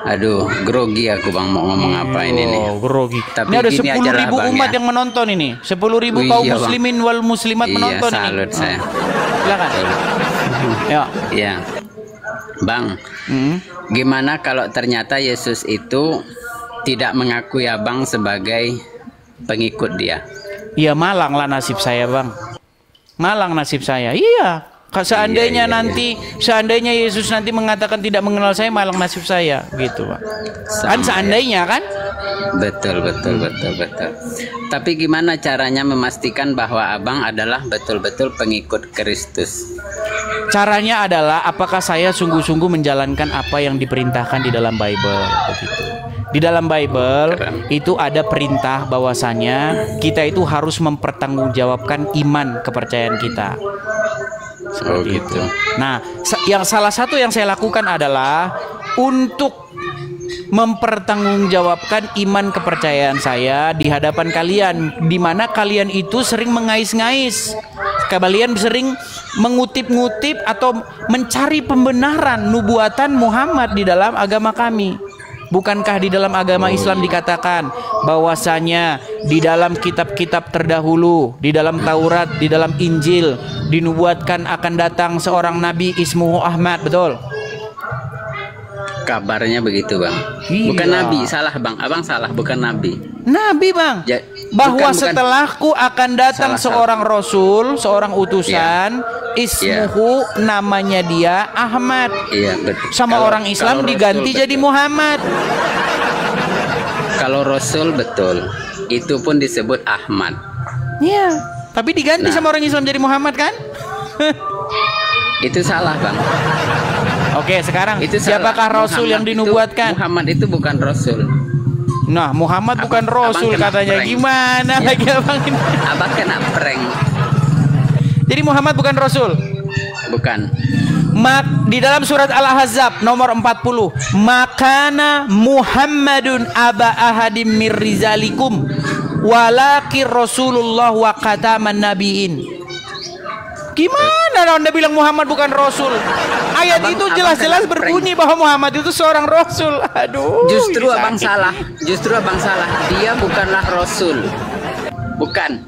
Aduh, grogi aku bang mau ngomong apa ini nih. Grogi. Tapi ini ada gini 10.000 aja lah, umat ya. yang menonton ini. 10.000 Oh, kaum iya, muslimin wal muslimat menonton ini. Salut saya. Silakan. Ya. Iya. Bang, gimana kalau ternyata Yesus itu tidak mengakui abang sebagai pengikut dia? Iya, malang lah nasib saya, Bang. Malang nasib saya. Iya. Seandainya seandainya Yesus nanti mengatakan tidak mengenal saya, malang nasib saya, gitu, Pak. Kan seandainya kan? Betul. Tapi gimana caranya memastikan bahwa abang adalah betul-betul pengikut Kristus? Caranya adalah apakah saya sungguh-sungguh menjalankan apa yang diperintahkan di dalam Bible, begitu. Di dalam Bible itu ada perintah bahwasanya kita itu harus mempertanggungjawabkan iman kepercayaan kita. Seperti itu. Nah, yang salah satu yang saya lakukan adalah untuk mempertanggungjawabkan iman kepercayaan saya di hadapan kalian, di mana kalian itu sering mengais-ngais, kalian sering mengutip-ngutip atau mencari pembenaran nubuatan Muhammad di dalam agama kami. Bukankah di dalam agama Islam dikatakan bahwasanya di dalam kitab-kitab terdahulu, di dalam Taurat, di dalam Injil dinubuatkan akan datang seorang nabi ismuhu Ahmad, betul? Kabarnya begitu, Bang. Iya. Bukan nabi, salah Bang. Abang salah, bukan nabi. Nabi, Bang. Bahwa setelahku akan datang seorang rasul, seorang utusan, ismuhu namanya dia Ahmad. Iya, betul. Sama orang Islam diganti jadi Muhammad. Kalau rasul betul, itu pun disebut Ahmad. Iya, tapi diganti sama orang Islam jadi Muhammad kan? Itu salah, Bang. Oke, sekarang itu siapakah rasul yang dinubuatkan? Muhammad itu bukan rasul. Nah, Muhammad bukan rasul katanya. Gimana lagi Abang ini? Abang kena prank. Jadi Muhammad bukan rasul? Bukan. Di dalam surat Al-Ahzab nomor 40, makana Muhammadun aba ahadim mir rizalikum walakir Rasulullah wa khataman nabiin. Gimana Anda bilang Muhammad bukan rasul? Ayat itu jelas-jelas berbunyi bahwa Muhammad itu seorang rasul. Aduh. Justru abang salah. Justru abang salah. Dia bukanlah rasul. Bukan.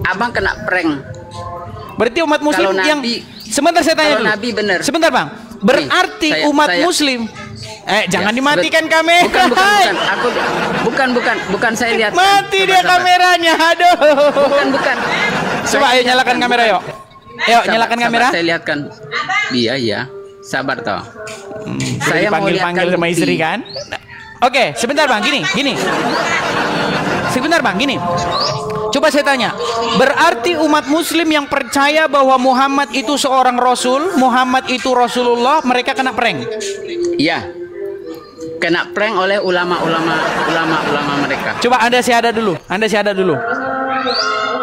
Abang kena prank. Berarti umat muslim yang sebentar saya tanya dulu. Nabi bener. Sebentar, Bang. Berarti umat muslim jangan dimatikan kamera. Bukan saya lihat. Mati dia kameranya. Aduh. Bukan. Coba ayo nyalakan kamera yuk. Yuk nyalakan kamera. Saya lihatkan. Iya. Sabar toh. Saya panggil sama istri kan. Oke, sebentar Bang, gini. Sebentar Bang, gini. Coba saya tanya, berarti umat muslim yang percaya bahwa Muhammad itu seorang rasul, Muhammad itu Rasulullah, mereka kena prank? Iya. Kena prank oleh ulama-ulama mereka. Coba Anda syahadat dulu.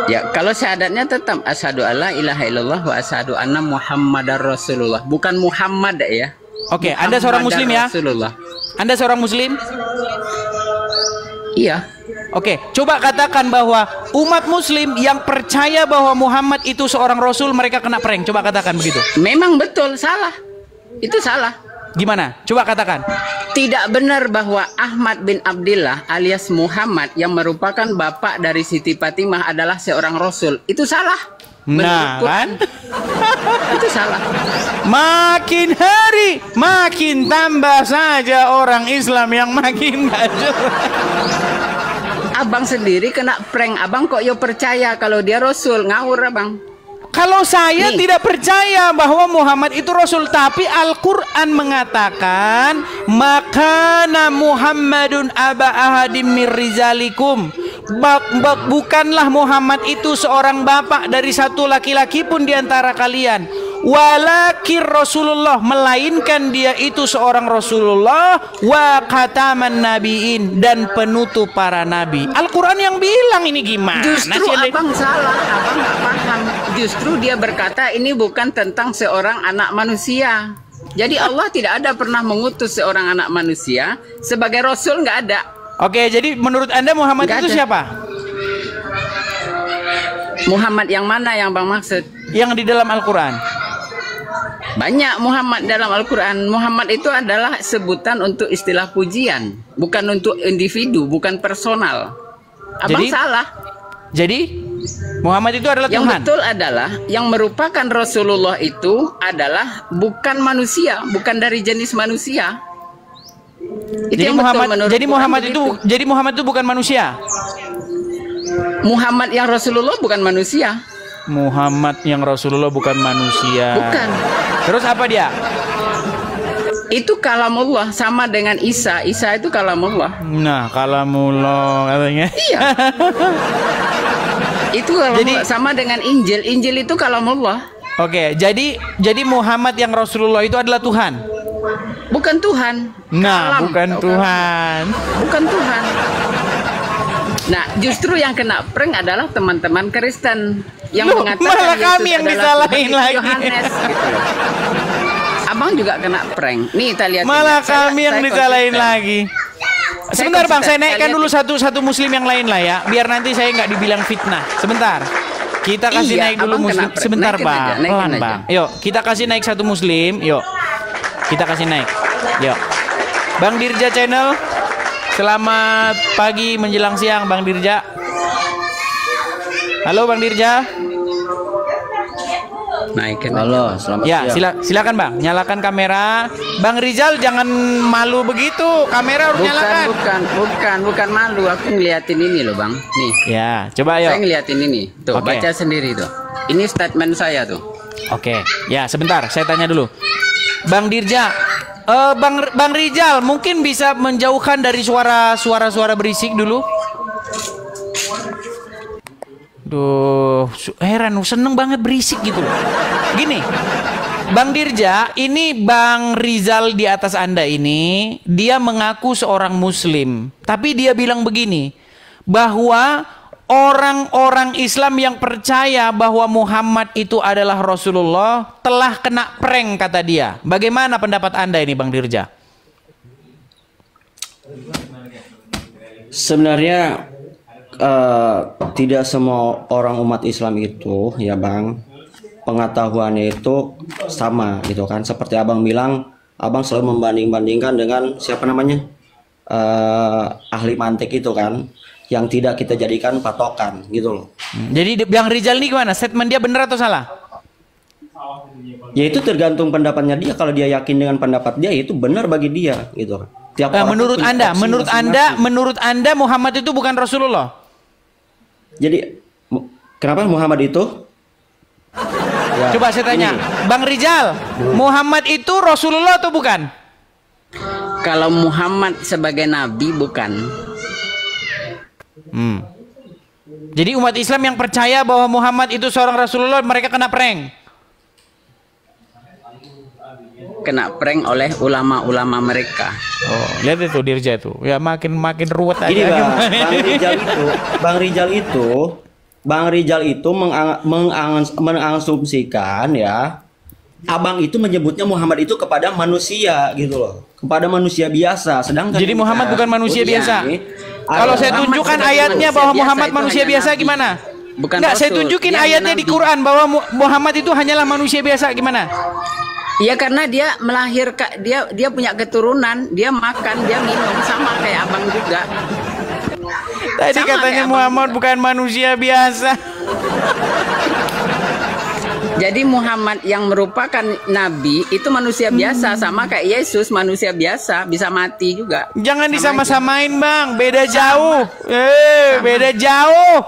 Ya, kalau syahadatnya tetap asyhadu alla ilaha illallah wa asyhadu anna Muhammadar Rasulullah. Bukan Muhammad ya. Oke, Anda seorang muslim ya? Rasulullah. Anda seorang muslim? Iya. Oke, coba katakan bahwa umat muslim yang percaya bahwa Muhammad itu seorang rasul, mereka kena prank. Coba katakan begitu. Memang betul, salah. Itu salah. Gimana? Coba katakan. Tidak benar bahwa Ahmad bin Abdillah alias Muhammad yang merupakan bapak dari Siti Fatimah adalah seorang rasul. Itu salah. Nah, kan? Itu salah. Makin hari makin tambah saja orang Islam yang makin gajah. Abang sendiri kena prank. Abang kok yo percaya kalau dia rasul? Ngawur abang. Kalau saya tidak percaya bahwa Muhammad itu rasul, tapi Al-Qur'an mengatakan makana Muhammadun aba ahadim mir rizalikum. Bukanlah Muhammad itu seorang bapak dari satu laki-laki pun di antara kalian. Walakir Rasulullah, melainkan dia itu seorang Rasulullah wa khataman nabiin, dan penutup para nabi. Al-Quran yang bilang ini gimana? Justru abang salah, abang nggak paham. Justru dia berkata ini bukan tentang seorang anak manusia. Jadi Allah tidak ada pernah mengutus seorang anak manusia sebagai Rasul, nggak ada. Oke, jadi menurut Anda Muhammad itu siapa? Muhammad yang mana yang bang maksud? Yang di dalam Al-Quran. Banyak Muhammad dalam Al-Quran. Muhammad itu adalah sebutan untuk istilah pujian, bukan untuk individu, bukan personal. Abang salah. Jadi Muhammad itu adalah Yang Tuhan. betul adalah yang merupakan Rasulullah itu adalah bukan manusia, bukan dari jenis manusia. Itu Jadi yang betul Muhammad, menurut jadi Quran Muhammad itu, begitu. jadi Muhammad itu bukan manusia. Muhammad yang Rasulullah bukan manusia. Muhammad yang Rasulullah bukan manusia. Bukan. Terus apa dia? Itu kalamullah, sama dengan Isa. Isa itu kalamullah. Nah, kalamullah katanya. Iya. Itu kalamullah, sama dengan Injil. Injil itu kalamullah. Oke, jadi Muhammad yang Rasulullah itu adalah Tuhan. Bukan Tuhan. Nah, Kalam. bukan Tuhan. Bukan Tuhan. Nah, justru yang kena prank adalah teman-teman Kristen yang Loh, mengatakan malah Yesus kami yang adalah disalahin Tuhan, lagi. Yohanes, gitu loh. Abang juga kena prank. Nih, kita lihat. Malah ini. kami yang saya disalahin konsisten. lagi. Sebentar Bang, saya konsisten. naikkan Lihat dulu ini. satu muslim yang lain lah ya, biar nanti saya nggak dibilang fitnah. Sebentar. Kita kasih Iya, naik dulu abang muslim. kena prank. Sebentar Naikin Bang, aja, naikin pelan aja. Bang. Yuk, kita kasih naik satu muslim. Yuk, kita kasih naik. Yuk, Bang Dirja Channel. Selamat pagi menjelang siang Bang Dirja. Halo Bang Dirja. Naikin. Halo, selamat Ya, siang. silakan Bang, nyalakan kamera. Bang Rizal jangan malu begitu. Kamera harus nyalakan. Bukan malu. Aku ngeliatin ini loh, Bang. Nih. Ya, coba Saya yuk. ngeliatin ini. Tuh, Oke. baca sendiri tuh. Ini statement saya tuh. Oke. Ya, sebentar, saya tanya dulu. Bang Dirja, Bang Rizal mungkin bisa menjauhkan dari suara berisik dulu. Duh, heran, seneng banget berisik gitu loh. Gini, Bang Dirja, ini Bang Rizal di atas Anda ini, dia mengaku seorang Muslim. Tapi dia bilang begini, bahwa orang-orang Islam yang percaya bahwa Muhammad itu adalah Rasulullah telah kena prank kata dia. Bagaimana pendapat Anda ini Bang Dirja? Sebenarnya tidak semua orang umat Islam itu ya Bang, pengetahuannya itu sama gitu kan. Seperti Abang bilang, Abang selalu membanding-bandingkan dengan siapa namanya, ahli mantik itu kan, yang tidak kita jadikan patokan gitu loh. Jadi Bang Rizal ini gimana? Statement dia benar atau salah? Ya itu tergantung pendapatnya dia. Kalau dia yakin dengan pendapat dia, itu benar bagi dia gitu kan. Tiap orang Menurut punya Anda, versi masing-masing. menurut Anda Muhammad itu bukan Rasulullah? Jadi kenapa Muhammad itu? Ya, Coba saya tanya, ini. Bang Rizal, Muhammad itu Rasulullah atau bukan? Kalau Muhammad sebagai nabi bukan. Jadi umat Islam yang percaya bahwa Muhammad itu seorang Rasulullah, mereka kena prank. Kena prank oleh ulama-ulama mereka. Oh, lihat itu Dirja itu. Ya makin ruwet aja. Gini Bang Rizal itu mengasumsikan ya, Abang itu menyebutnya Muhammad itu kepada manusia gitu loh, kepada manusia biasa. Sedangkan Jadi Muhammad bukan manusia biasa. Kalau saya Muhammad tunjukkan sebagai ayatnya manusia bahwa biasa Muhammad itu manusia hanya biasa nabi. gimana? Bukan Enggak, saya Rasul. tunjukin Dia ayatnya hanya di nabi. Quran bahwa Muhammad itu hanyalah manusia biasa gimana? Iya, karena dia melahirkan, dia punya keturunan, dia makan, dia minum, sama kayak abang juga. Tadi Sama katanya kayak Muhammad bukan manusia biasa. Jadi Muhammad yang merupakan nabi itu manusia biasa, sama kayak Yesus manusia biasa, bisa mati juga. Jangan Sama disama-samain Bang, beda jauh. Beda jauh.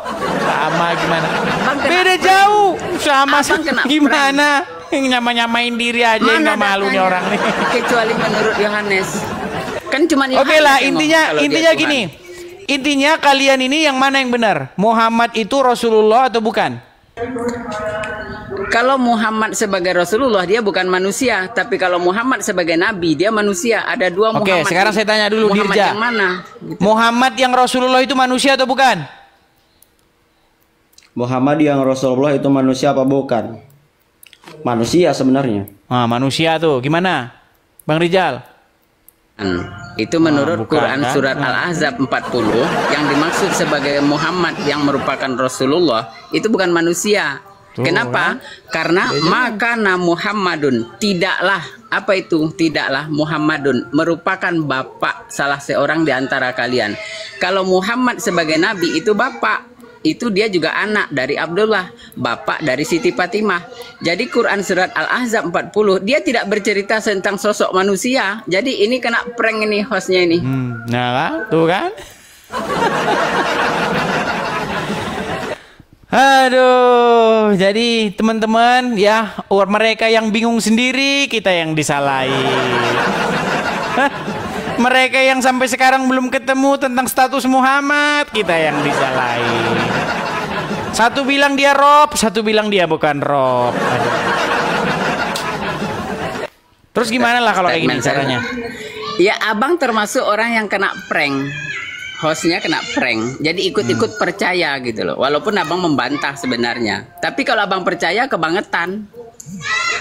Sama gimana? Bang, kena Beda prank. jauh. Sama Abang kena gimana? Nyama-nyamain diri aja yang Mana nggak malunya datanya? orang nih. Kecuali menurut Yohanes. Kan cuma Yohanes Oke lah, yang intinya ngomong kalau dia intinya Tuhan. gini. Intinya kalian ini yang mana yang benar? Muhammad itu Rasulullah atau bukan? Kalau Muhammad sebagai Rasulullah dia bukan manusia, tapi kalau Muhammad sebagai nabi dia manusia. Ada dua Oke, Muhammad. sekarang saya tanya dulu, Muhammad Dirja. yang mana? Muhammad yang Rasulullah itu manusia atau bukan? Muhammad yang Rasulullah itu manusia apa bukan? Manusia sebenarnya. Ah, manusia tuh. Gimana? Bang Rizal? Itu menurut bukan, Quran kan? surat Al-Ahzab 40 yang dimaksud sebagai Muhammad yang merupakan Rasulullah itu bukan manusia. Kenapa? Karena makana Muhammadun, tidaklah, apa itu? Tidaklah Muhammadun merupakan bapak salah seorang di antara kalian. Kalau Muhammad sebagai nabi itu bapak, itu dia juga anak dari Abdullah, bapak dari Siti Fatimah. Jadi Quran surat Al-Ahzab 40 dia tidak bercerita tentang sosok manusia. Jadi ini kena prank ini hostnya ini. Nah kan, tuh kan. Aduh, jadi teman-teman ya, mereka yang bingung sendiri, kita yang disalahin. Mereka yang sampai sekarang belum ketemu tentang status Muhammad, kita yang disalahin. Satu bilang dia Rob, satu bilang dia bukan Rob. Aduh. Terus gimana lah kalau kayak gini caranya? Ya abang termasuk orang yang kena prank. Hostnya kena prank, jadi ikut-ikut percaya gitu loh. Walaupun abang membantah sebenarnya, tapi kalau abang percaya kebangetan,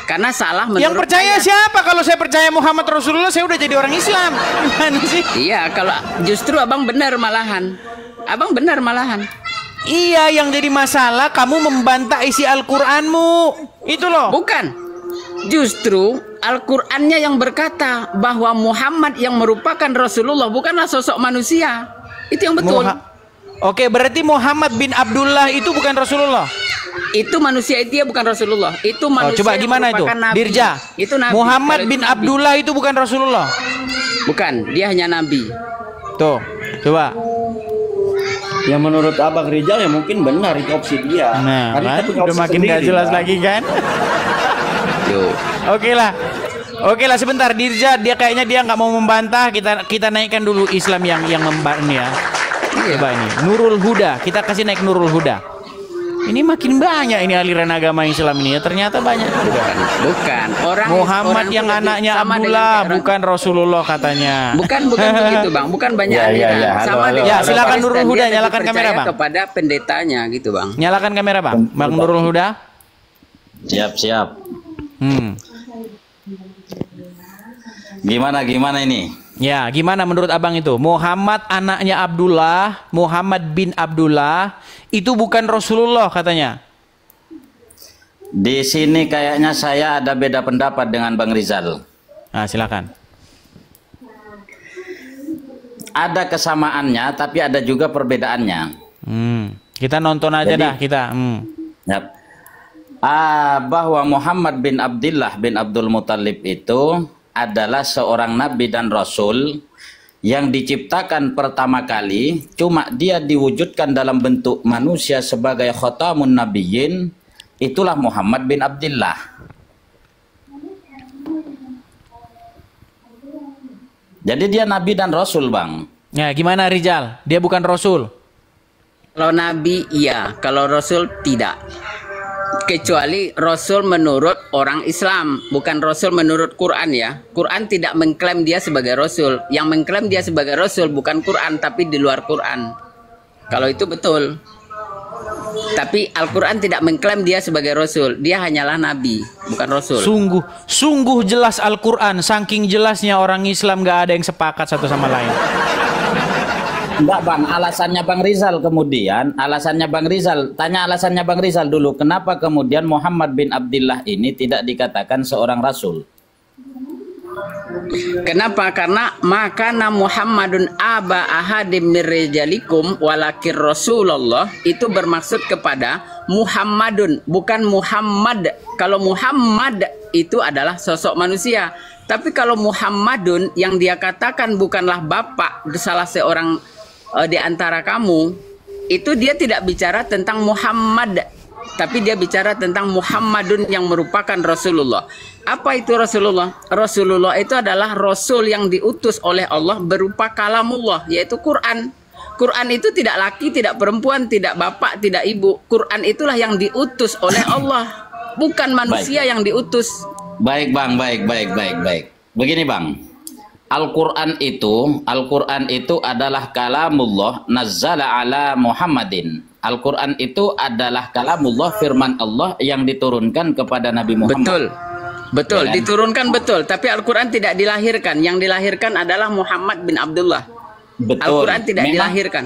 karena salah menurut. Yang percaya siapa? Kalau saya percaya Muhammad Rasulullah, saya udah jadi orang Islam. Gimana sih? Iya, kalau justru abang benar malahan. Abang benar malahan. Iya, yang jadi masalah kamu membantah isi Al-Qur'anmu. Itu loh. Bukan. Justru Al-Qur'annya yang berkata bahwa Muhammad yang merupakan Rasulullah bukanlah sosok manusia. Itu yang betul. Oke, berarti Muhammad bin Abdullah itu bukan Rasulullah. Itu manusia, itu dia bukan Rasulullah. Itu manusia. Coba gimana itu? Nabi. Dirja. Itu nabi. Muhammad bin nabi. Abdullah itu bukan Rasulullah. Bukan, dia hanya nabi. Tuh, coba. Ya menurut Abang Rizal ya mungkin benar itu opsi dia. Nah, kan? Udah makin gak jelas lagi kan? Oke lah sebentar, Dirja dia kayaknya dia nggak mau membantah, kita naikkan dulu Islam yang membantah ya. Coba ini Nurul Huda, kita kasih naik Nurul Huda. Ini makin banyak ini aliran agama Islam ini ya, ternyata banyak. Bukan orang Muhammad yang anaknya Abdullah bukan Rasulullah katanya. Bukan begitu bang, bukan banyak aliran. Ya silakan Nurul Huda, nyalakan kamera bang. Kepada pendetanya gitu bang. Nyalakan kamera bang, Bang Nurul Huda. Siap. Gimana ini? Ya, gimana menurut abang itu? Muhammad anaknya Abdullah, Muhammad bin Abdullah itu bukan Rasulullah katanya. Di sini kayaknya saya ada beda pendapat dengan Bang Rizal. Nah, silakan. Ada kesamaannya, tapi ada juga perbedaannya. Kita nonton aja. Jadi, dah kita. Yap. Bahwa Muhammad bin Abdullah bin Abdul Muthalib itu adalah seorang nabi dan rasul yang diciptakan pertama kali, cuma dia diwujudkan dalam bentuk manusia sebagai khatamun nabiyyin, itulah Muhammad bin Abdullah. Jadi dia nabi dan rasul, Bang. Ya, gimana Rizal? Dia bukan rasul. Kalau nabi iya, kalau rasul tidak. Kecuali Rasul menurut orang Islam, bukan Rasul menurut Quran ya. Quran tidak mengklaim dia sebagai Rasul. Yang mengklaim dia sebagai Rasul bukan Quran, tapi di luar Quran. Kalau itu betul. Tapi Al-Quran tidak mengklaim dia sebagai Rasul. Dia hanyalah Nabi, bukan Rasul. Sungguh jelas Al-Quran. Saking jelasnya orang Islam gak ada yang sepakat satu sama lain. Enggak Bang, alasannya Bang Rizal kemudian, tanya alasannya Bang Rizal dulu, kenapa kemudian Muhammad bin Abdullah ini tidak dikatakan seorang rasul? Kenapa? Karena makana Muhammadun aba ahadim mirrijalikum walakir Rasulullah itu bermaksud kepada Muhammadun, bukan Muhammad. Kalau Muhammad itu adalah sosok manusia, tapi kalau Muhammadun yang dia katakan bukanlah bapak salah seorang di antara kamu, itu dia tidak bicara tentang Muhammad, tapi dia bicara tentang Muhammadun yang merupakan Rasulullah. Apa itu Rasulullah? Rasulullah itu adalah Rasul yang diutus oleh Allah berupa kalamullah, yaitu Quran. Quran itu tidak laki, tidak perempuan, tidak bapak, tidak ibu. Quran itulah yang diutus oleh Allah, bukan manusia yang diutus. Baik Bang, baik. Begini Bang, Al-Quran itu adalah kalamullah nazzala ala Muhammadin. Al-Quran itu adalah kalamullah, firman Allah yang diturunkan kepada Nabi Muhammad. Betul, ya, diturunkan betul. Tapi Al-Quran tidak dilahirkan. Yang dilahirkan adalah Muhammad bin Abdullah. Betul. Al-Quran tidak dilahirkan.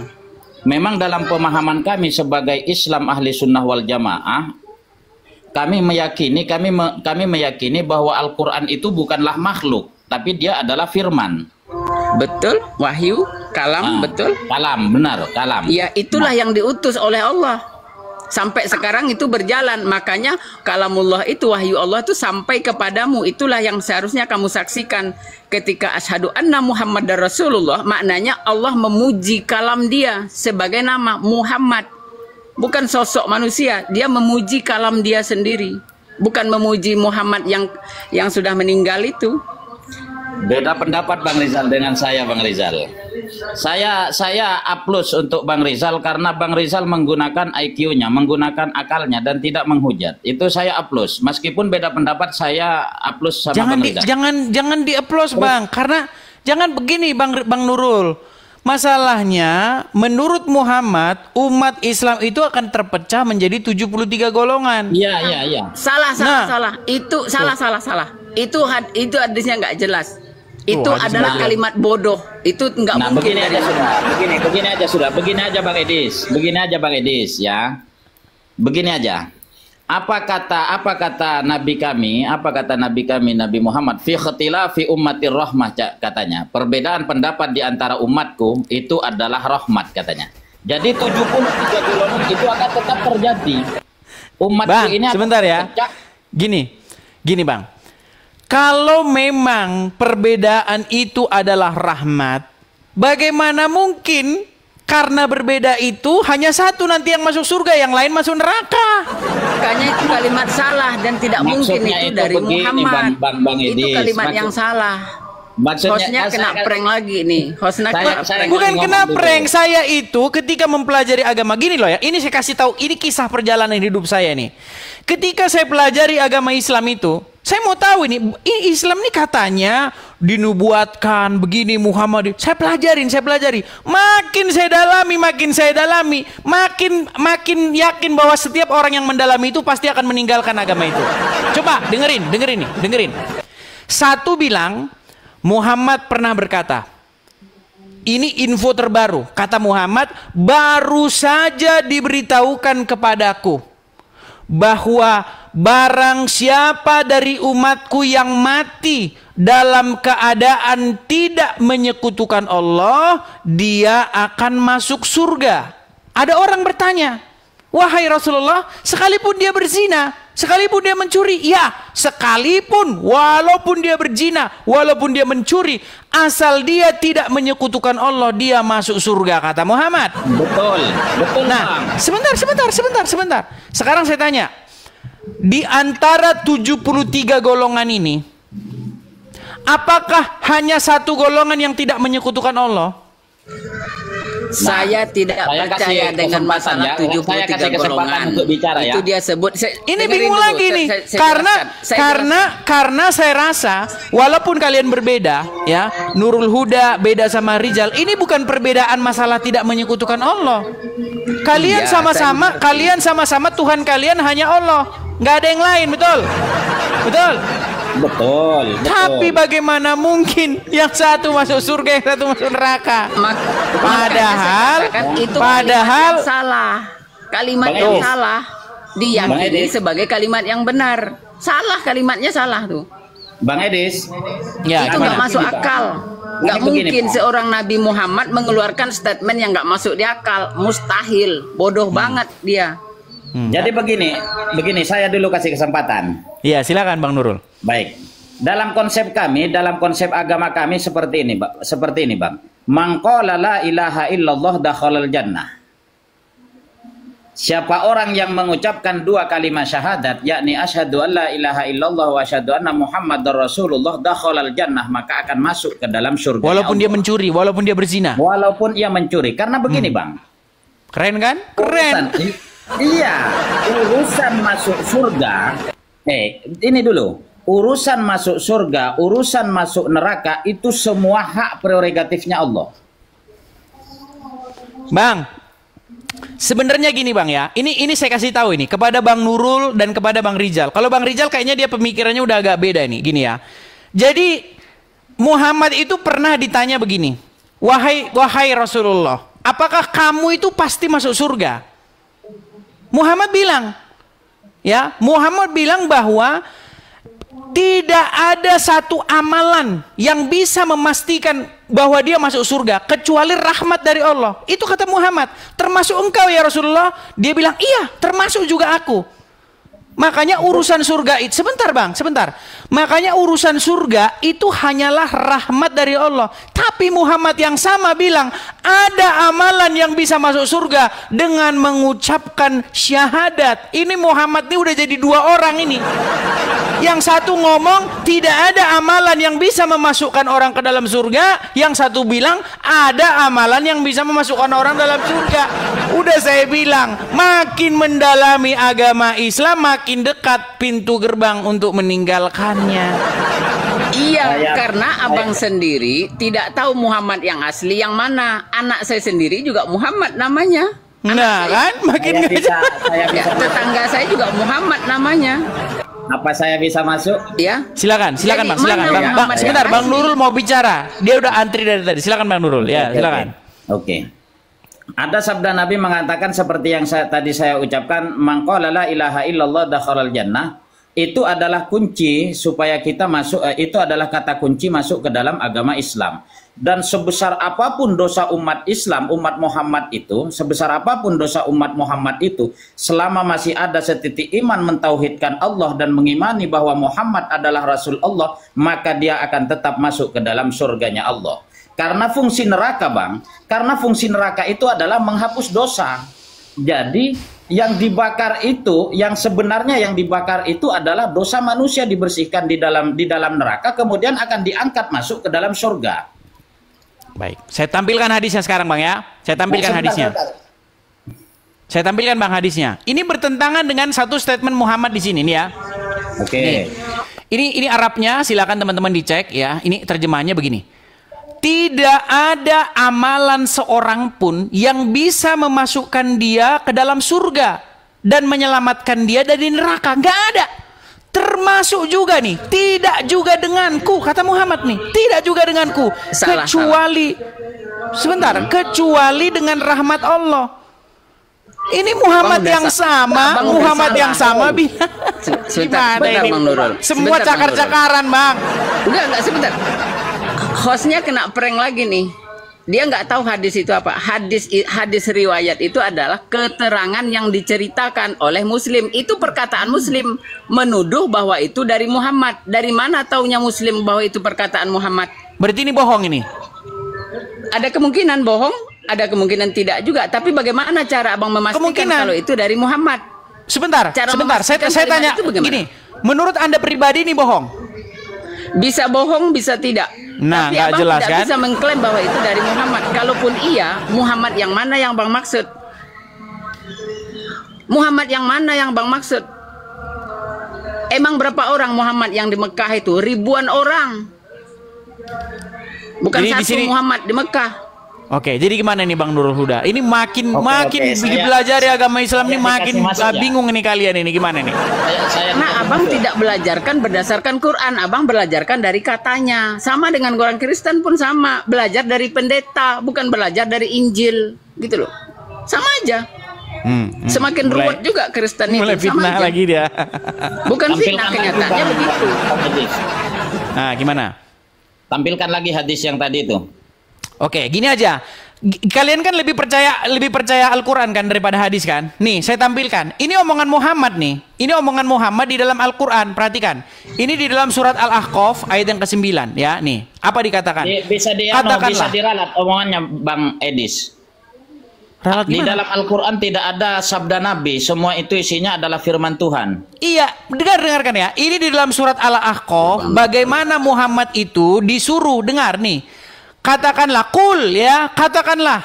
Memang dalam pemahaman kami sebagai Islam ahli sunnah wal jamaah, kami meyakini bahwa Al-Qur'an itu bukanlah makhluk, tapi dia adalah firman. Betul, wahyu, kalam, betul. Kalam, benar, kalam. Ya, itulah yang diutus oleh Allah. Sampai sekarang itu berjalan. Makanya kalamullah itu, wahyu Allah itu sampai kepadamu. Itulah yang seharusnya kamu saksikan ketika asyhadu anna Muhammadar Rasulullah. Maknanya Allah memuji kalam dia sebagai nama Muhammad. Bukan sosok manusia, dia memuji kalam dia sendiri. Bukan memuji Muhammad yang sudah meninggal itu. Beda pendapat Bang Rizal dengan saya, Bang Rizal. Saya aplaus untuk Bang Rizal karena Bang Rizal menggunakan IQ-nya, menggunakan akalnya dan tidak menghujat. Itu saya aplaus. Meskipun beda pendapat, saya aplaus sama Bang Rizal. Jangan di-aplaus, Bang. Karena jangan begini, Bang Nurul. Masalahnya, menurut Muhammad, umat Islam itu akan terpecah menjadi 73 golongan. Iya. Salah. Itu salah. Itu hadisnya nggak jelas. Itu adalah kalimat bodoh. Itu nggak mungkin. Begini aja Bang Edis. Ya. Begini aja. Apa kata Nabi kami Nabi Muhammad fi ikhtilafi ummatir rahmah, katanya. Perbedaan pendapat di antara umatku itu adalah rahmat, katanya. Jadi 73 golongan itu akan tetap terjadi. Umatku Bang, ini sebentar ya. Gini Bang. Kalau memang perbedaan itu adalah rahmat, bagaimana mungkin karena berbeda itu hanya satu nanti yang masuk surga, yang lain masuk neraka? Makanya itu kalimat salah dan tidak mungkin itu dari begini, Muhammad. Bang itu kalimat yang salah. Hostnya kena prank lagi nih. Hostnya kena prank. Bukan kena prank. Saya itu ketika mempelajari agama, gini loh ya. Ini saya kasih tahu, ini kisah perjalanan hidup saya nih. Ketika saya pelajari agama Islam itu, saya mau tahu ini Islam ini katanya dinubuatkan begini Muhammad. Saya pelajari. Makin saya dalami, makin yakin bahwa setiap orang yang mendalami itu pasti akan meninggalkan agama itu. Coba dengerin. Satu bilang Muhammad pernah berkata, ini info terbaru. Kata Muhammad, baru saja diberitahukan kepadaku bahwa barang siapa dari umatku yang mati dalam keadaan tidak menyekutukan Allah, dia akan masuk surga. Ada orang bertanya, wahai Rasulullah, sekalipun dia berzina, sekalipun dia mencuri, ya, sekalipun, walaupun dia berzina, walaupun dia mencuri, asal dia tidak menyekutukan Allah, dia masuk surga, kata Muhammad. Betul. Nah, sebentar. Sekarang saya tanya, di antara 73 golongan ini, apakah hanya satu golongan yang tidak menyekutukan Allah? Saya tidak percaya dengan masalah 73 golongan. Untuk bicara, itu dia sebut. Ini bingung lagi nih. Karena saya rasa walaupun kalian berbeda ya, Nurul Huda beda sama Rizal, ini bukan perbedaan masalah tidak menyekutukan Allah. Kalian sama-sama Tuhan kalian hanya Allah. Nggak ada yang lain, betul? Betul. Tapi bagaimana mungkin yang satu masuk surga, yang satu masuk neraka? Padahal salah. Kalimat yang salah diyakini sebagai kalimat yang benar. Salah, kalimatnya salah tuh. Bang Edis, itu nggak masuk akal. Nggak mungkin seorang Nabi Muhammad mengeluarkan statement yang nggak masuk di akal. Mustahil, bodoh banget dia. Jadi begini, saya dulu kasih kesempatan. Iya, silakan Bang Nurul. Baik. Dalam konsep agama kami seperti ini, Bang. Man qala la ilaha illallah dakhalal jannah. Siapa orang yang mengucapkan dua kalimat syahadat, yakni asyhadu an la ilaha illallah wa asyhadu anna Muhammadar Rasulullah, dakhalal jannah, maka akan masuk ke dalam surga. Walaupun dia mencuri, walaupun dia berzina. Walaupun ia mencuri. Karena begini, Bang. Keren kan? Keren. Iya, urusan masuk surga. Ini dulu. Urusan masuk surga, urusan masuk neraka itu semua hak prerogatifnya Allah. Bang, sebenarnya gini Bang ya. Ini saya kasih tahu ini kepada Bang Nurul dan kepada Bang Rizal. Kalau Bang Rizal kayaknya dia pemikirannya udah agak beda nih. Gini ya. Jadi Muhammad itu pernah ditanya begini. Wahai Rasulullah, apakah kamu itu pasti masuk surga? Muhammad bilang, Ya, Muhammad bilang bahwa tidak ada satu amalan yang bisa memastikan bahwa dia masuk surga kecuali rahmat dari Allah. Itu kata Muhammad. Termasuk engkau ya Rasulullah? Dia bilang, iya, termasuk juga aku. Makanya urusan surga itu, sebentar bang, sebentar. Makanya urusan surga itu hanyalah rahmat dari Allah. Tapi Muhammad yang sama bilang, ada amalan yang bisa masuk surga dengan mengucapkan syahadat. Ini Muhammad ini udah jadi dua orang ini. Yang satu ngomong, tidak ada amalan yang bisa memasukkan orang ke dalam surga. Yang satu bilang, ada amalan yang bisa memasukkan orang dalam surga. Udah saya bilang, makin mendalami agama Islam, makin dekat pintu gerbang untuk meninggalkannya. Iya, karena abang sendiri tidak tahu Muhammad yang asli yang mana. Anak saya sendiri juga Muhammad namanya. Nah kan, makin tetangga saya juga Muhammad namanya. Apa saya bisa masuk? Ya. Silakan Jadi, bang, silakan mana bang. Muhammad Bang, sebentar, yang Bang asli? Nurul mau bicara. Dia udah antri dari tadi. Silakan Bang Nurul. Ya, silakan. Oke. Ada sabda Nabi mengatakan seperti yang tadi saya ucapkan, man qala la ilaha illallah dakhalal jannah. Itu adalah kunci supaya kita masuk, itu adalah kata kunci masuk ke dalam agama Islam. Dan sebesar apapun dosa umat Islam, umat Muhammad itu, sebesar apapun dosa umat Muhammad itu, selama masih ada setitik iman mentauhidkan Allah dan mengimani bahwa Muhammad adalah Rasul Allah, maka dia akan tetap masuk ke dalam surganya Allah. Karena fungsi neraka bang, karena fungsi neraka itu adalah menghapus dosa. Jadi yang dibakar itu, yang sebenarnya yang dibakar itu adalah dosa manusia dibersihkan di dalam neraka, kemudian akan diangkat masuk ke dalam surga. Baik, saya tampilkan hadisnya sekarang bang ya. Saya tampilkan hadisnya. Saya tampilkan bang hadisnya. Ini bertentangan dengan satu statement Muhammad di sini nih ya. Oke. Ini Arabnya, silakan teman-teman dicek ya. Ini terjemahannya begini. Tidak ada amalan seorang pun yang bisa memasukkan dia ke dalam surga dan menyelamatkan dia dari neraka. Nggak ada. Termasuk juga nih, tidak juga denganku, kata Muhammad nih, tidak juga denganku, kecuali sebentar, kecuali dengan rahmat Allah. Ini Muhammad yang sama, Muhammad yang sama bilang. Sebentar, Bang Nurul. Semua cakar-cakaran bang. Enggak, sebentar. Hostnya kena prank lagi nih. Dia nggak tahu hadis itu apa. Hadis riwayat itu adalah keterangan yang diceritakan oleh Muslim. Itu perkataan Muslim menuduh bahwa itu dari Muhammad. Dari mana taunya Muslim bahwa itu perkataan Muhammad? Berarti ini bohong ini. Ada kemungkinan bohong, ada kemungkinan tidak juga. Tapi bagaimana cara abang memastikan kalau itu dari Muhammad? Sebentar, sebentar. Saya tanya gini. Menurut Anda pribadi ini bohong? Bisa bohong, bisa tidak. Nah, tapi nggak abang jelas tidak kan? bisa mengklaim bahwa itu dari Muhammad. Kalaupun iya, Muhammad yang mana yang bang maksud? Muhammad yang mana yang bang maksud? Emang berapa orang Muhammad yang di Mekah itu? Ribuan orang. Bukan jadi satu di sini, Muhammad di Mekah. Oke, jadi gimana nih Bang Nurul Huda? Ini makin Saya belajar agama Islam ini makin bingung nih kalian ini gimana nih? Nah, abang tidak belajarkan berdasarkan Quran, abang belajarkan dari katanya. Sama dengan orang Kristen pun sama, belajar dari pendeta, bukan belajar dari Injil, gitu loh. Sama aja. Semakin ruwet juga Kristen itu. Mulai fitnah sama aja. lagi dia. Bukan fitnah, kenyataannya begitu. Nah, gimana? Tampilkan lagi hadis yang tadi itu. Oke, gini aja. Kalian kan lebih percaya Al-Quran kan daripada hadis kan? Nih, saya tampilkan. Ini omongan Muhammad nih. Ini omongan Muhammad di dalam Al-Quran. Perhatikan. Ini di dalam surat Al-Ahqaf ayat yang ke-9 ya. Nih, apa dikatakan? Bisa diralat omongannya Bang Edis. Di dalam Al-Quran tidak ada sabda Nabi. Semua itu isinya adalah firman Tuhan. Iya, dengarkan ya. Ini di dalam surat Al-Ahqaf. Bagaimana Muhammad itu disuruh, dengar nih. Katakanlah, kul ya, katakanlah,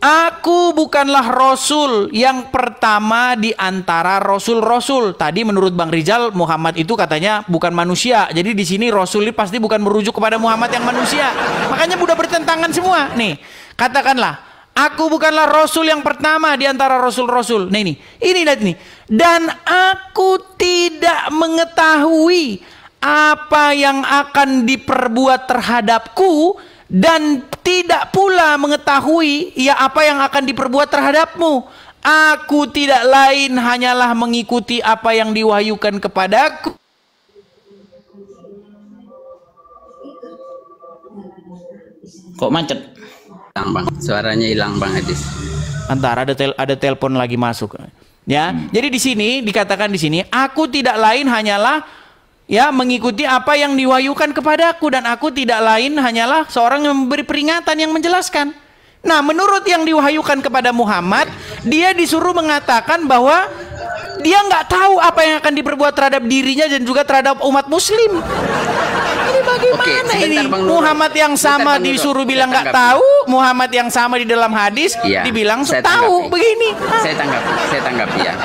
aku bukanlah Rasul yang pertama di antara Rasul-Rasul. Tadi menurut Bang Rizal, Muhammad itu katanya bukan manusia. Jadi di sini Rasul ini pasti bukan merujuk kepada Muhammad yang manusia. Makanya udah bertentangan semua. Nih, katakanlah, aku bukanlah Rasul yang pertama di antara Rasul-Rasul. Nah ini lihat nih. Dan aku tidak mengetahui apa yang akan diperbuat terhadapku dan tidak pula mengetahui ya apa yang akan diperbuat terhadapmu. Aku tidak lain hanyalah mengikuti apa yang diwahyukan kepadaku. Kok macet? Hilang, Bang. Suaranya hilang, Bang Edis. Antar ada telepon lagi masuk. Ya. Jadi di sini dikatakan di sini, aku tidak lain hanyalah ya mengikuti apa yang diwahyukan kepadaku, dan aku tidak lain hanyalah seorang yang memberi peringatan, yang menjelaskan. Nah, menurut yang diwahyukan kepada Muhammad, dia disuruh mengatakan bahwa dia nggak tahu apa yang akan diperbuat terhadap dirinya dan juga terhadap umat muslim. Ini bagaimana ini? Muhammad yang sama disuruh bilang nggak tahu, Muhammad yang sama di dalam hadis dibilang tahu. Begini. Saya tanggapi ya.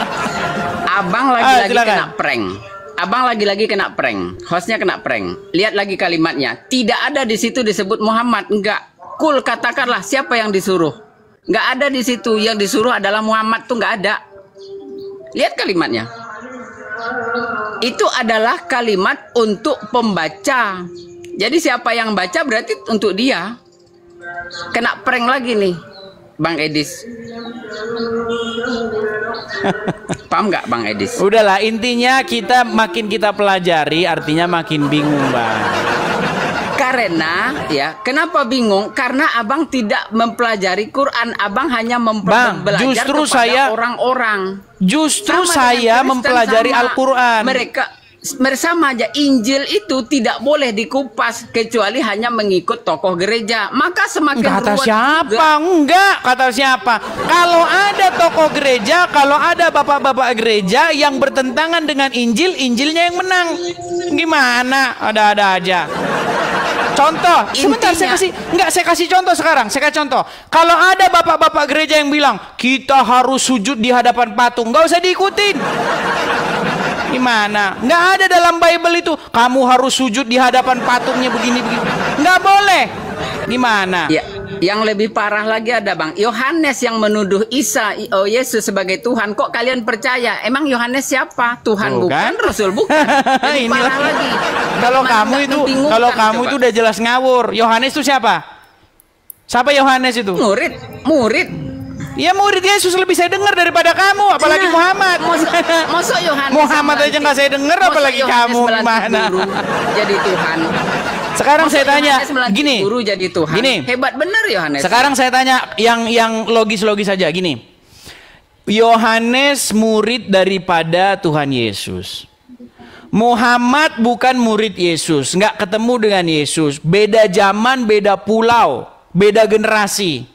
Abang lagi-lagi kena prank. Abang lagi-lagi kena prank. Hostnya kena prank. Lihat lagi kalimatnya. Tidak ada di situ disebut Muhammad. Enggak. Kul, katakanlah siapa yang disuruh. Enggak ada di situ. Yang disuruh adalah Muhammad, tuh enggak ada. Lihat kalimatnya. Itu adalah kalimat untuk pembaca. Jadi siapa yang baca berarti untuk dia. Kena prank lagi nih, Bang Edis. Paham nggak, Bang Edis? Udahlah, intinya makin kita pelajari, artinya makin bingung, Bang. Karena ya, kenapa bingung? Karena abang tidak mempelajari Quran, abang hanya belajar justru kepada orang-orang. Justru saya mempelajari Al-Quran. Mereka bersama aja. Injil itu tidak boleh dikupas kecuali hanya mengikut tokoh gereja. Maka semakin kata ruwet siapa? juga. Enggak, kata siapa? Kalau ada tokoh gereja, kalau ada bapak-bapak gereja yang bertentangan dengan Injil, Injilnya yang menang. Gimana? Ada-ada aja. Contoh, sebentar saya kasih contoh sekarang. Saya kasih contoh. Kalau ada bapak-bapak gereja yang bilang kita harus sujud di hadapan patung, nggak usah diikutin. Gimana? Nggak ada dalam Bible itu. Kamu harus sujud di hadapan patungnya begini-begini. Nggak boleh. Gimana? Ya, yang lebih parah lagi ada, Bang. Yohanes yang menuduh Isa, Yesus sebagai Tuhan. Kok kalian percaya? Emang Yohanes siapa? Tuhan bukan, Rasul bukan. Lebih parah lagi. Kalau kamu itu udah jelas ngawur. Yohanes itu siapa? Siapa Yohanes itu? Murid. Ya murid Yesus lebih saya dengar daripada kamu, apalagi Muhammad. Masuk Yohanes Muhammad aja nggak saya dengar, apalagi kamu gimana? Jadi Tuhan. Sekarang saya tanya, gini. Guru jadi Tuhan. Gini. Hebat bener Yohanes. Sekarang saya tanya yang logis-logis saja, gini. Yohanes murid daripada Tuhan Yesus. Muhammad bukan murid Yesus, nggak ketemu dengan Yesus. Beda zaman, beda pulau, beda generasi.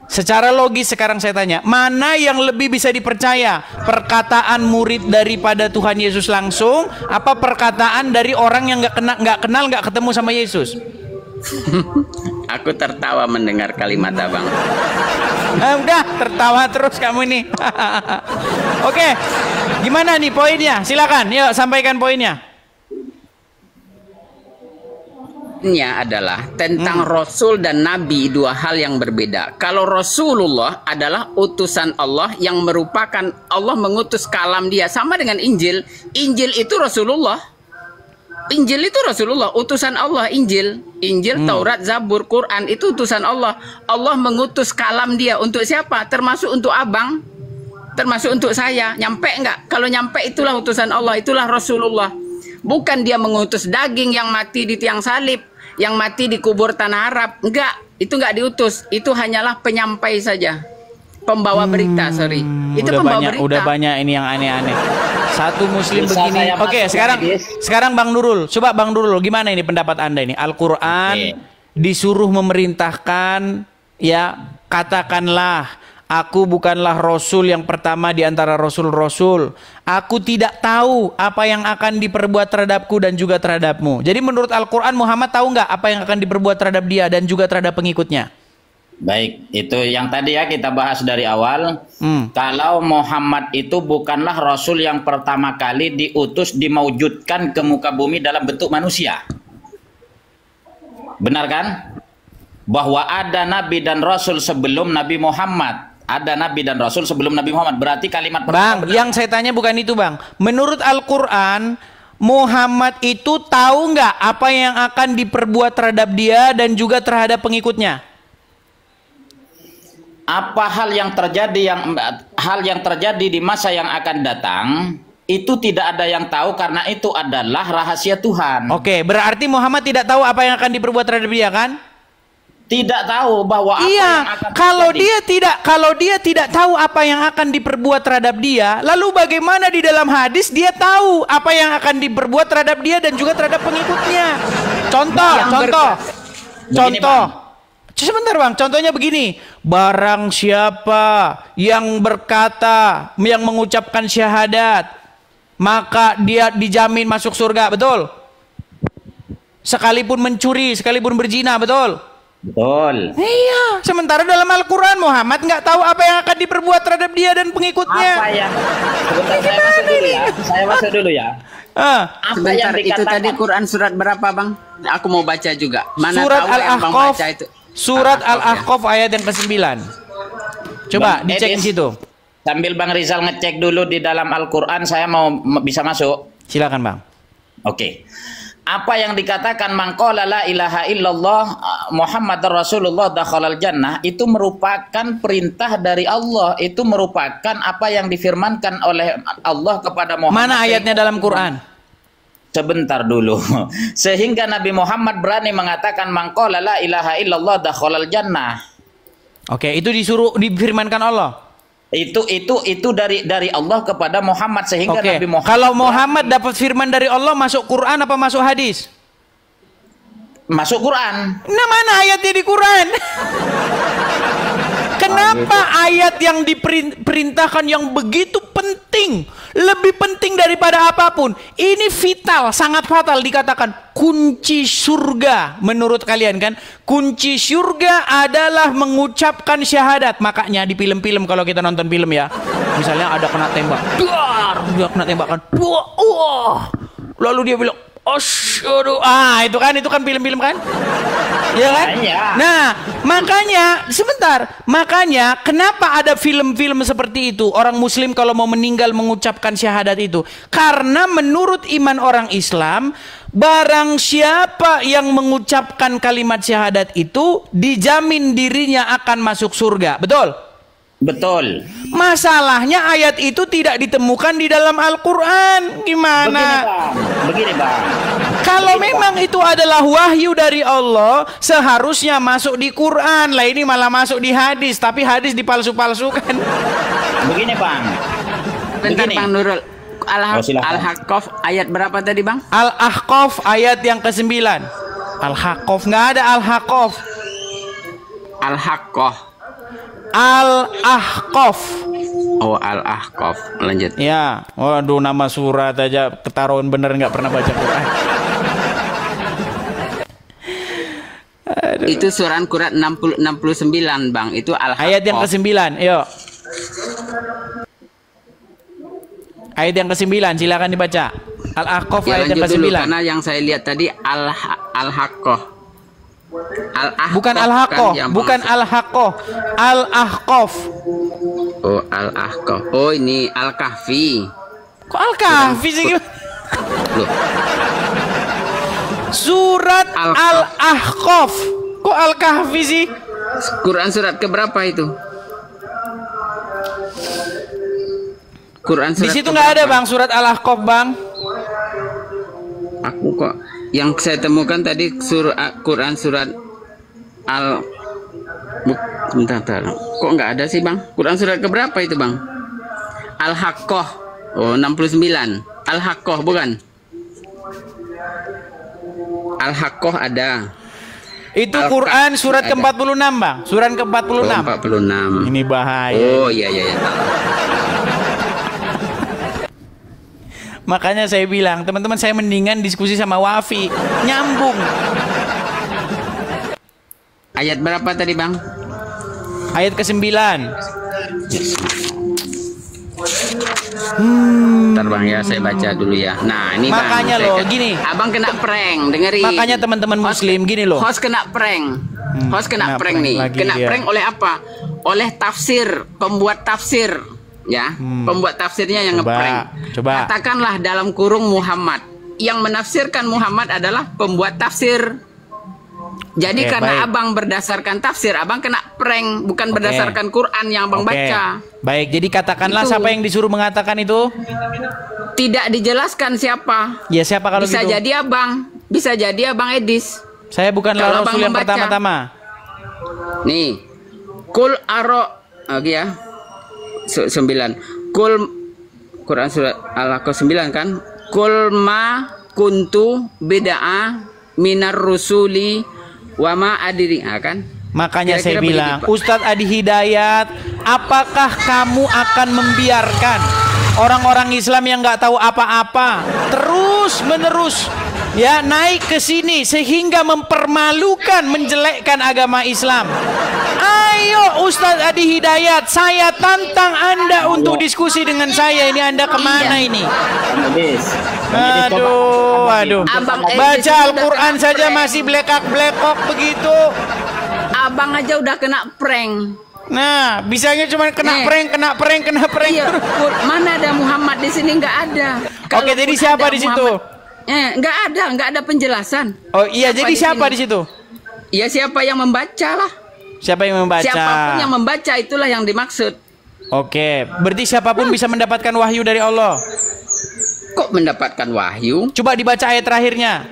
Secara logis sekarang saya tanya, mana yang lebih bisa dipercaya? Perkataan murid daripada Tuhan Yesus langsung, apa perkataan dari orang yang nggak kenal, nggak ketemu sama Yesus? Aku tertawa mendengar kalimat abang. Udah tertawa terus kamu ini. Oke, gimana nih poinnya? Silakan, yuk sampaikan poinnya. Adalah tentang Rasul dan Nabi, dua hal yang berbeda. Kalau Rasulullah adalah utusan Allah yang merupakan Allah mengutus kalam dia, sama dengan Injil. Injil itu Rasulullah. Injil itu Rasulullah, utusan Allah. Injil, Taurat, Zabur, Quran itu utusan Allah. Allah mengutus kalam dia untuk siapa? Termasuk untuk abang, termasuk untuk saya. Nyampe enggak? Kalau nyampe itulah utusan Allah, itulah Rasulullah. Bukan dia mengutus daging yang mati di tiang salib, yang mati di kubur tanah Arab. Enggak, itu enggak diutus. Itu hanyalah penyampai saja, pembawa berita. Itu pembawa berita. Udah banyak ini yang aneh-aneh. Satu muslim begini. Oke, sekarang Bang Nurul. Coba Bang Nurul, gimana ini pendapat Anda ini? Al-Quran disuruh memerintahkan, ya, katakanlah aku bukanlah Rasul yang pertama di antara Rasul-Rasul. Aku tidak tahu apa yang akan diperbuat terhadapku dan juga terhadapmu. Jadi menurut Al-Quran, Muhammad tahu nggak apa yang akan diperbuat terhadap dia dan juga terhadap pengikutnya? Baik, itu yang tadi ya kita bahas dari awal. Kalau Muhammad itu bukanlah Rasul yang pertama kali diutus, dimaujudkan ke muka bumi dalam bentuk manusia. Benar kan? Bahwa ada Nabi dan Rasul sebelum Nabi Muhammad. Ada Nabi dan Rasul sebelum Nabi Muhammad. Berarti kalimat pertama. Bang, yang saya tanya bukan itu, Bang. Menurut Al-Quran, Muhammad itu tahu nggak apa yang akan diperbuat terhadap dia dan juga terhadap pengikutnya? apa hal yang terjadi di masa yang akan datang itu tidak ada yang tahu karena itu adalah rahasia Tuhan. Oke, berarti Muhammad tidak tahu apa yang akan diperbuat terhadap dia kan? Tidak tahu bahwa apa yang akan kalau dia tidak tahu apa yang akan diperbuat terhadap dia, lalu bagaimana di dalam hadis dia tahu apa yang akan diperbuat terhadap dia dan juga terhadap pengikutnya? Contoh. Sebentar bang, contohnya begini. Barang siapa yang berkata, yang mengucapkan syahadat, maka dia dijamin masuk surga, betul? Sekalipun mencuri, sekalipun berzina, betul? Betul. Iya. Sementara dalam Al-Quran Muhammad nggak tahu apa yang akan diperbuat terhadap dia dan pengikutnya. Apa yang? Saya masuk dulu ya. Apa Sebentar, yang itu tadi Quran surat berapa bang? Aku mau baca juga. Mana Surat tahu yang bang Al-Ahqaf. baca itu. Surat Al-Ahqaf ayat yang ke-9. Coba Bang dicek di Edis, situ. Sambil Bang Rizal ngecek dulu di dalam Al-Quran, saya mau bisa masuk. Silakan bang. Oke. Apa yang dikatakan man qala la ilaha illallah Muhammadar Rasulullah dakhalal jannah itu merupakan perintah dari Allah, itu merupakan apa yang difirmankan oleh Allah kepada Muhammad. Mana ayatnya dalam Quran? Sebentar dulu. Sehingga Nabi Muhammad berani mengatakan man qala la ilaha illallah dakhalal jannah. Oke, itu difirmankan Allah. Itu dari Allah kepada Muhammad sehingga Oke. Nabi Muhammad. Kalau Muhammad dapat firman dari Allah masuk Quran apa masuk hadis? Masuk Quran. Nah, mana ayatnya di Quran? Kenapa ayat yang diperintahkan yang begitu penting, lebih penting daripada apapun, ini vital, sangat fatal, dikatakan kunci surga menurut kalian kan? Kunci surga adalah mengucapkan syahadat. Makanya di film-film kalau kita nonton film ya, misalnya ada kena tembak, dia kena tembakan, lalu dia bilang asyhadu, itu kan film-film kan? Ya kan? Nah, makanya kenapa ada film-film seperti itu? Orang muslim kalau mau meninggal mengucapkan syahadat itu, karena menurut iman orang Islam, barang siapa yang mengucapkan kalimat syahadat itu dijamin dirinya akan masuk surga. Betul? Betul. Masalahnya ayat itu tidak ditemukan di dalam Al-Quran. Gimana? Begini bang. Kalau memang itu adalah wahyu dari Allah, seharusnya masuk di Quran. Lah ini malah masuk di hadis, tapi hadis dipalsu-palsukan. Begini bang. Bentar Begini. Bang Nurul. silakan. Al-Ahqaf ayat berapa tadi bang? Al-Ahqaf ayat yang ke-9. Al-Ahqaf, nggak ada Al-Ahqaf. Al-Haqqah. Al-Ahqaf. Oh, Al-Ahqaf. Lanjut. Ya, waduh, nama surat aja ketaruhan bener nggak pernah baca Quran. Itu surat Quran 69 bang. Itu Al-Haqqaf. Ayat yang ke-9, yuk. Ayat yang ke-9, silakan dibaca. Al-Ahqaf Ya, ayat yang lanjut ke-9. dulu, karena yang saya lihat tadi Al-Haqqah. Bukan Al-Haqqah, kan, bukan Al-Haqqah, Al-Ahqaf. Oh, Al-Ahqaf. Oh, ini Al-Kahfi. Kok Al-Kahfi sih? Loh. Surat Al-Ahqaf. Kok Al-Kahfi sih? Quran surat keberapa itu? Quran Di surat situ nggak ada keberapa? bang surat Al-Ahqaf bang. Aku kok yang saya temukan tadi Quran surat bentar. Kok nggak ada sih bang? Quran surat keberapa itu bang? Al-Haqqah. Oh, 69. Al-Haqqah bukan? Al-Haqqah ada. Itu Al-Kahfi Quran surat ada. ke-46 bang. Surat ke-46. Oh, 46. Ini bahaya. Oh, iya. Makanya saya bilang, teman-teman, saya mendingan diskusi sama Wafi, nyambung. Ayat berapa tadi bang? Ayat ke-9. Bentar bang ya, saya baca dulu ya. Nah ini Makanya bang, loh, saya- gini. Abang kena prank, dengerin. Makanya teman-teman muslim, gini loh. Host kena prank. Host kena kena prank prank nih. lagi Kena dia. prank oleh apa? Oleh tafsir, pembuat tafsir. Ya, pembuat tafsirnya yang Coba, ngeprank. coba. Katakanlah dalam kurung Muhammad. Yang menafsirkan Muhammad adalah pembuat tafsir. Jadi Oke, karena baik. abang berdasarkan tafsir, abang kena prank, bukan berdasarkan Quran yang abang Oke. baca. Baik, jadi katakanlah Itu. siapa yang disuruh mengatakan itu? Tidak dijelaskan siapa. Ya siapa kalau Bisa gitu? jadi abang, bisa jadi abang Edis. Saya bukanlah Kalau Rasul abang yang membaca. pertama-tama. Nih, kul aro, oke ya, 9. Kul Quran surat Al-Haqqah 9 kan? Kul ma kuntu bid'ah minar rusuli wa ma adiri, kan? Makanya saya Kira-kira begitu, bilang, Pak. Ustadz Adi Hidayat, apakah kamu akan membiarkan orang-orang Islam yang nggak tahu apa-apa terus menerus ya naik ke sini sehingga mempermalukan, menjelekkan agama Islam? Ayo Ustadz Adi Hidayat, saya tantang Anda untuk diskusi dengan saya. Ini Anda kemana ini? Bang Edis. Aduh. Abang Edis Baca ini udah Al-Quran kena saja prank. masih blekak-blekok begitu. Abang aja udah kena prank. Nah, bisanya cuma kena prank, kena prank, kena prank. Iya, mana ada Muhammad di sini, nggak ada. Oke, jadi siapa ada di situ? Nggak ada penjelasan. Oh iya, jadi siapa sini? di situ? Ya siapa yang membaca lah. Siapa yang membaca? Siapapun yang membaca itulah yang dimaksud. Oke, berarti siapapun bisa mendapatkan wahyu dari Allah. Kok mendapatkan wahyu? Coba dibaca ayat terakhirnya.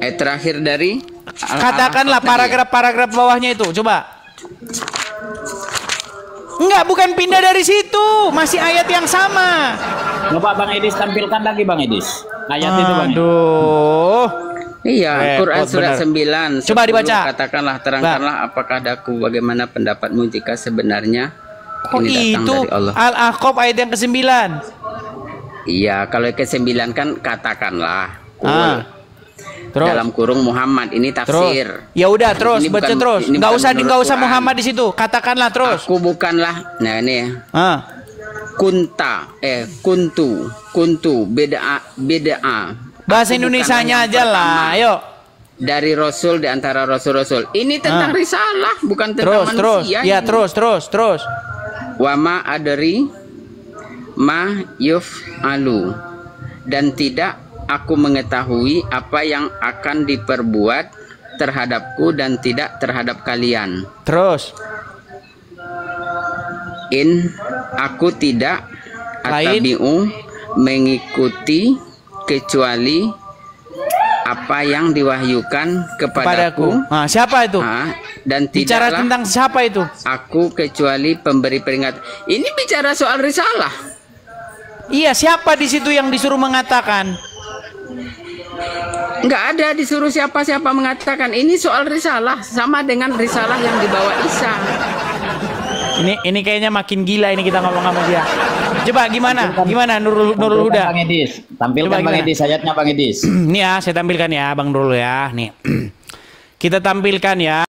Terakhir dari Katakanlah Al-Haqqah tadi ya? paragraf bawahnya itu, coba. Enggak, bukan pindah dari situ, masih ayat yang sama. Coba Bang Edis tampilkan lagi Bang Edis. Ayat itu Bang Edis. Aduh. Iya, Repot Quran surat benar. 9. Coba 10, dibaca. Katakanlah, terangkanlah apakah daku, bagaimana pendapatmu jika sebenarnya Oh ini datang itu dari Allah. Al-Ahqaf ayat yang ke-9. Iya, kalau yang ke-9 kan katakanlah. Terus. Dalam kurung Muhammad, ini tafsir. Terus. Ya udah terus Ini baca bukan- terus. ini Enggak bukan usah menurut enggak usah Quran. Muhammad di situ. Katakanlah terus. Aku bukanlah, nah ini kuntu beda. Bahasa Aku Indonesianya bukanlah yang aja lah. pertama Ayo. dari Rasul di antara Rasul-Rasul. Ini tentang risalah, bukan tentang Terus. manusia. Ya, ini. terus. Wama adari ma yuf'alu, dan tidak aku mengetahui apa yang akan diperbuat terhadapku dan tidak terhadap kalian. Terus. Aku tidak Lain. atabi'u, mengikuti kecuali apa yang diwahyukan kepadaku. Nah, siapa itu? Dan Bicara tidaklah tentang siapa itu? aku kecuali pemberi peringatan. Ini bicara soal risalah. Iya, siapa di situ yang disuruh mengatakan? Nggak ada disuruh siapa-siapa mengatakan. Ini soal risalah, sama dengan risalah yang dibawa Isa. Ini kayaknya makin gila ini kita ngomong sama dia. Coba gimana? Gimana Nurul Huda? Bang Edis. Tampilkan Coba Bang gimana? Edis ayatnya Bang Edis. Nih ya, saya tampilkan ya Bang Nurul ya. Nih. Kita tampilkan ya.